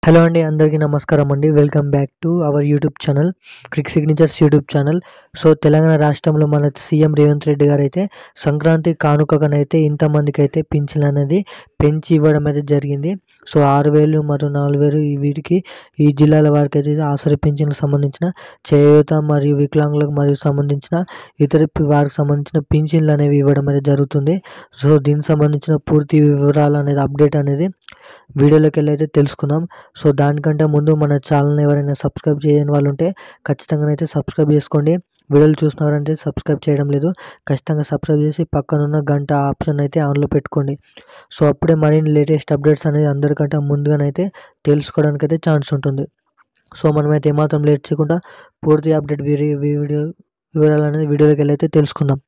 Hello అండి, అందరికీ నమస్కారం అండి. Welcome back to our YouTube channel, Crick signatures YouTube channel. So Telangana రాష్ట్రంలో మన సీఎం రేవంత్ రెడ్డి గారు అయితే సంక్రాంతి కానుకగానైతే ఇంతమందికి అయితే పింఛన్ అనేది పెంచి ఇవ్వడం అయితే జరిగింది. సో 6,000 మరియు 4,000 వీటికి ఈ జిల్లాల వారికి అయితే ఆసరా పింఛన్కి సంబంధించిన చేయూత మరియు వికలాంగులకు మరియు సంబంధించిన ఇతర వారికి సంబంధించిన పింఛన్లు అనేవి ఇవ్వడం అయితే జరుగుతుంది. సో దీనికి సంబంధించిన పూర్తి వివరాలు అనేది అప్డేట్ అనేది వీడియోలోకి వెళ్ళి అయితే తెలుసుకుందాం. సో దానికంటే ముందు మన ఛానల్ని ఎవరైనా సబ్స్క్రైబ్ చేయని వాళ్ళు ఉంటే ఖచ్చితంగా అయితే సబ్స్క్రైబ్ చేసుకోండి. వీడియోలు చూస్తున్నారంటే సబ్స్క్రైబ్ చేయడం లేదు, ఖచ్చితంగా సబ్స్క్రైబ్ చేసి పక్కనున్న గంట ఆప్షన్ అయితే ఆన్లో పెట్టుకోండి. సో అప్పుడే మరిన్ని లేటెస్ట్ అప్డేట్స్ అనేది అందరికంటే ముందుగానైతే తెలుసుకోవడానికి అయితే ఛాన్స్ ఉంటుంది. సో మనమైతే ఏమాత్రం లేట్ చేయకుండా పూర్తి అప్డేట్ వీడియో వివరాలు అనేది వీడియోలోకి వెళ్ళి అయితే తెలుసుకుందాం.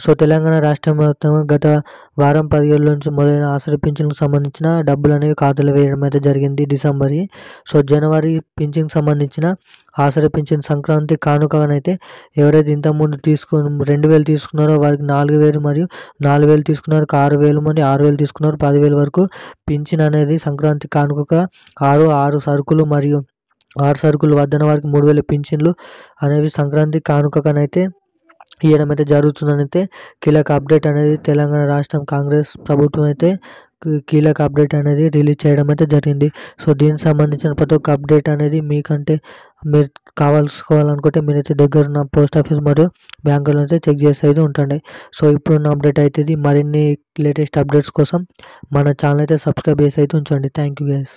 సో తెలంగాణ రాష్ట్రం వ్యాప్తంగా గత వారం 10 రోజుల నుంచి మొదలైన ఆసరా పింఛన్కు సంబంధించిన డబ్బులు అనేవి ఖాతాలో వేయడం అయితే జరిగింది డిసెంబర్. సో జనవరి పింఛన్కి సంబంధించిన ఆసరా పింఛన్ సంక్రాంతి కానుకగానైతే ఎవరైతే ఇంతకుముందు 2,000 తీసుకున్నారో వారికి 4,000 మరియు 4,000 తీసుకున్నారు 6,000 మరియు 6,000 తీసుకున్నారు 10,000 వరకు పింఛన్ అనేది సంక్రాంతి కానుకగా 6 సరుకులు మరియు 6 సరుకులు వద్దన వారికి 3,000 పింఛన్లు అనేవి సంక్రాంతి కానుకగానైతే ఇవ్వడం అయితే జరుగుతుందని అయితే కీలక అప్డేట్ అనేది తెలంగాణ రాష్ట్రం కాంగ్రెస్ ప్రభుత్వం అయితే కీలక అప్డేట్ అనేది రిలీజ్ చేయడం అయితే జరిగింది. సో దీనికి సంబంధించిన ప్రతి ఒక్క అప్డేట్ అనేది మీకంటే మీరు కావాలనుకుంటే మీరైతే దగ్గరున్న పోస్ట్ ఆఫీస్ మరియు బ్యాంకులను అయితే చెక్ చేసి అయితే ఉంటండి. సో ఇప్పుడున్న అప్డేట్ అయితే మరిన్ని లేటెస్ట్ అప్డేట్స్ కోసం మన ఛానల్ అయితే సబ్స్క్రైబ్ చేసి అయితే ఉంచండి. Thank you guys.